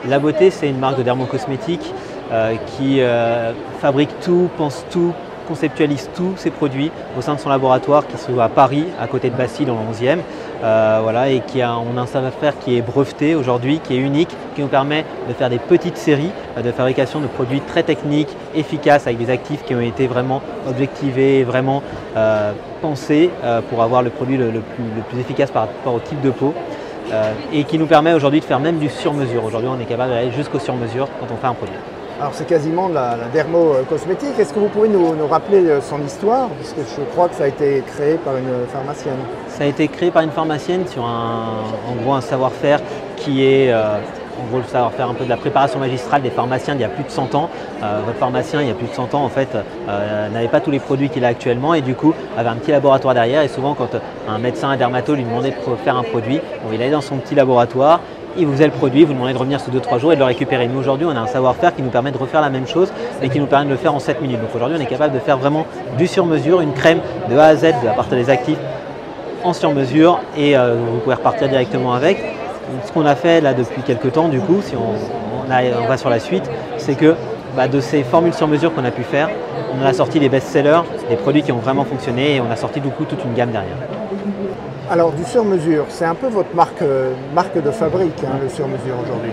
La Beauté, c'est une marque de dermocosmétiques qui fabrique tout, pense tout, conceptualise tous ses produits au sein de son laboratoire qui se trouve à Paris, à côté de Bastille, dans le 11e. Voilà, et on a un savoir-faire qui est breveté aujourd'hui, qui est unique, qui nous permet de faire des petites séries de fabrication de produits très techniques, efficaces, avec des actifs qui ont été vraiment objectivés, vraiment pensés pour avoir le produit le plus efficace par rapport au type de peau. Et qui nous permet aujourd'hui de faire même du sur-mesure. Aujourd'hui, on est capable d'aller jusqu'au sur-mesure quand on fait un produit. Alors c'est quasiment de la dermo-cosmétique. Est-ce que vous pouvez nous rappeler son histoire? Parce que je crois que ça a été créé par une pharmacienne. Ça a été créé par une pharmacienne sur en gros un savoir-faire qui est en gros le savoir-faire un peu de la préparation magistrale des pharmaciens d'il y a plus de 100 ans. Votre pharmacien il y a plus de 100 ans en fait n'avait pas tous les produits qu'il a actuellement et du coup avait un petit laboratoire derrière et souvent quand un médecin, un dermato lui demandait de faire un produit, bon, il allait dans son petit laboratoire. Il vous faisait le produit, vous demandez de revenir sous 2-3 jours et de le récupérer. Nous aujourd'hui on a un savoir-faire qui nous permet de refaire la même chose et qui nous permet de le faire en 7 minutes. Donc aujourd'hui on est capable de faire vraiment du sur-mesure, une crème de A à Z à partir des actifs en sur-mesure et vous pouvez repartir directement avec. Ce qu'on a fait là depuis quelques temps du coup, si on va sur la suite, c'est que de ces formules sur-mesure qu'on a pu faire, on a sorti des best-sellers, des produits qui ont vraiment fonctionné et on a sorti du coup toute une gamme derrière. Alors du sur-mesure, c'est un peu votre marque de fabrique, hein, le sur-mesure aujourd'hui.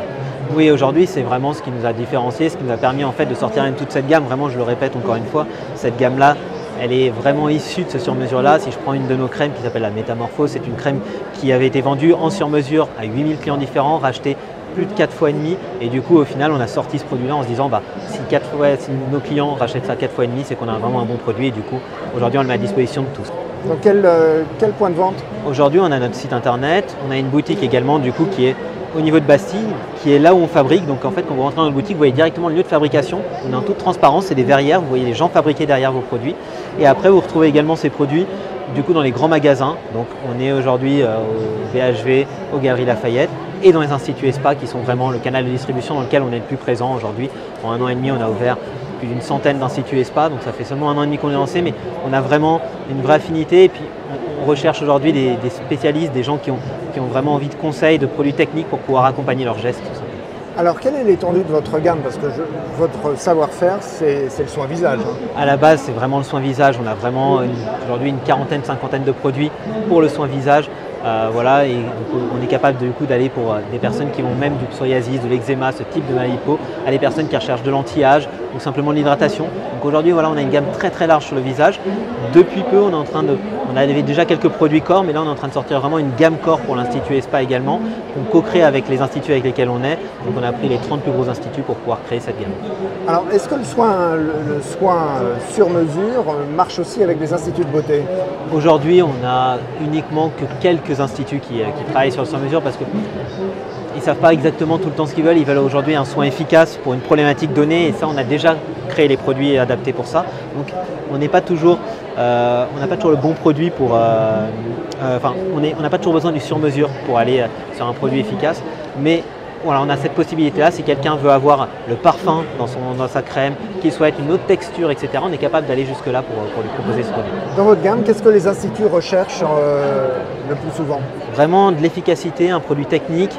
Oui, aujourd'hui c'est vraiment ce qui nous a différencié, ce qui nous a permis en fait de sortir toute cette gamme. Vraiment, je le répète encore une fois, cette gamme-là, elle est vraiment issue de ce sur-mesure-là. Si je prends une de nos crèmes qui s'appelle la Métamorphose, c'est une crème qui avait été vendue en sur-mesure à 8000 clients différents, rachetée plus de 4 fois et demi. Et du coup, au final, on a sorti ce produit-là en se disant si nos clients rachètent ça 4 fois et demi, c'est qu'on a vraiment un bon produit. Et du coup, aujourd'hui, on le met à disposition de tous. Donc quel point de vente? Aujourd'hui, on a notre site internet, on a une boutique également du coup qui est au niveau de Bastille, qui est là où on fabrique. Donc en fait, quand vous rentrez dans notre boutique, vous voyez directement le lieu de fabrication. On est en toute transparence, c'est des verrières, vous voyez les gens fabriquer derrière vos produits. Et après, vous retrouvez également ces produits du coup dans les grands magasins. Donc on est aujourd'hui au BHV, aux Galeries Lafayette et dans les instituts ESPA qui sont vraiment le canal de distribution dans lequel on est le plus présent aujourd'hui. En 1 an et demi, on a ouvert plus d'une centaine d'instituts ESPA, donc ça fait seulement 1 an et demi qu'on est lancé, mais on a vraiment une vraie affinité et puis on recherche aujourd'hui des spécialistes, des gens qui ont vraiment envie de conseils, de produits techniques pour pouvoir accompagner leurs gestes. Tout ça. Alors quelle est l'étendue de votre gamme? Parce que votre savoir-faire, c'est le soin visage. Hein. À la base, c'est vraiment le soin visage. On a vraiment aujourd'hui une quarantaine, cinquantaine de produits pour le soin visage. Voilà, et on est capable du coup d'aller pour des personnes qui ont même du psoriasis, de l'eczéma, ce type de maladie de peau, à des personnes qui recherchent de l'anti-âge ou simplement de l'hydratation. Donc aujourd'hui, voilà, on a une gamme très très large sur le visage. Depuis peu, on avait déjà quelques produits corps, mais là on est en train de sortir vraiment une gamme corps pour l'Institut ESPA également, qu'on co-crée avec les instituts avec lesquels on est. Donc on a pris les 30 plus gros instituts pour pouvoir créer cette gamme. Alors est-ce que le soin sur mesure marche aussi avec des instituts de beauté? Aujourd'hui, on a uniquement que quelques instituts qui travaillent sur le soin mesure parce qu'ils ne savent pas exactement tout le temps ce qu'ils veulent. Ils veulent aujourd'hui un soin efficace pour une problématique donnée et ça, on a déjà créé les produits adaptés pour ça. Donc, on n'a pas toujours le bon produit pour. On n'a pas toujours besoin du sur-mesure pour aller sur un produit efficace, mais voilà, on a cette possibilité-là. Si quelqu'un veut avoir le parfum dans sa crème, qu'il souhaite une autre texture, etc., on est capable d'aller jusque-là pour lui proposer ce produit. Dans votre gamme, qu'est-ce que les instituts recherchent le plus souvent? Vraiment de l'efficacité, un produit technique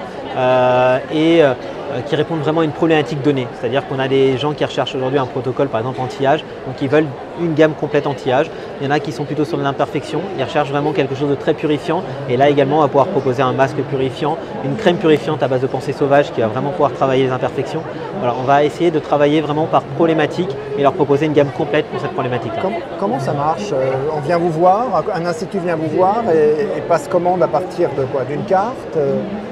qui répondent vraiment à une problématique donnée. C'est-à-dire qu'on a des gens qui recherchent aujourd'hui un protocole, par exemple anti-âge, donc ils veulent une gamme complète anti-âge. Il y en a qui sont plutôt sur de l'imperfection, ils recherchent vraiment quelque chose de très purifiant. Et là également, on va pouvoir proposer un masque purifiant, une crème purifiante à base de pensée sauvage qui va vraiment pouvoir travailler les imperfections. Voilà, on va essayer de travailler vraiment par problématique et leur proposer une gamme complète pour cette problématique-là. Comment ça marche? On vient vous voir, un institut vient vous voir et passe commande à partir de quoi? D'une carte?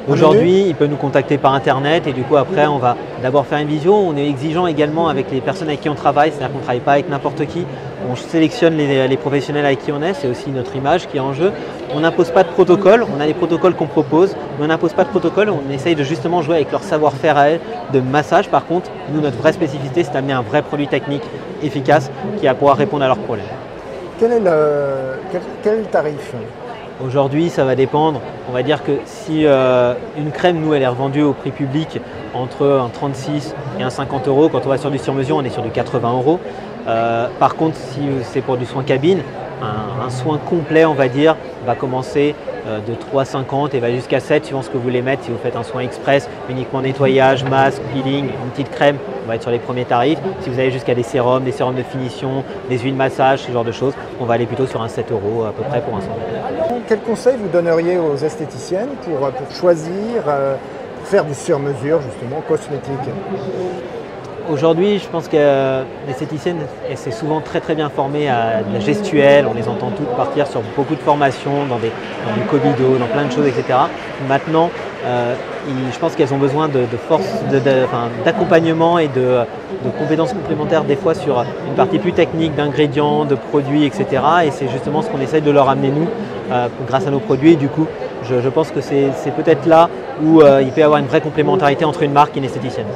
Aujourd'hui, il peut nous contacter par internet et du coup après on va d'abord faire une visio. On est exigeant également avec les personnes avec qui on travaille, c'est-à-dire qu'on ne travaille pas avec n'importe qui. On sélectionne les professionnels avec qui on est, c'est aussi notre image qui est en jeu. On n'impose pas de protocole, on a des protocoles qu'on propose, mais on n'impose pas de protocole, on essaye de justement jouer avec leur savoir-faire à elles de massage. Par contre, nous, notre vraie spécificité, c'est d'amener un vrai produit technique efficace qui va pouvoir répondre à leurs problèmes. Quel est le tarif? Aujourd'hui, ça va dépendre. On va dire que si une crème, nous, elle est revendue au prix public entre un 36 et un 50 €. Quand on va sur du sur-mesure, on est sur du 80 €. Par contre, si c'est pour du soin cabine, un soin complet, on va dire, va commencer de 3,50 et va jusqu'à 7 suivant ce que vous voulez mettre. Si vous faites un soin express, uniquement nettoyage, masque, peeling, une petite crème, on va être sur les premiers tarifs. Si vous allez jusqu'à des sérums de finition, des huiles massage, ce genre de choses, on va aller plutôt sur un 7 € à peu près pour un soin. Quel conseil vous donneriez aux esthéticiennes pour choisir, pour faire du sur-mesure justement cosmétique? Aujourd'hui, je pense que l'esthéticienne c'est souvent très bien formée à de la gestuelle, on les entend toutes partir sur beaucoup de formations, dans du Kobido, dans plein de choses, etc. Maintenant, je pense qu'elles ont besoin de force, d'accompagnement et de compétences complémentaires des fois sur une partie plus technique d'ingrédients, de produits, etc. Et c'est justement ce qu'on essaye de leur amener nous grâce à nos produits. Et du coup, je pense que c'est peut-être là où il peut y avoir une vraie complémentarité entre une marque et une esthéticienne.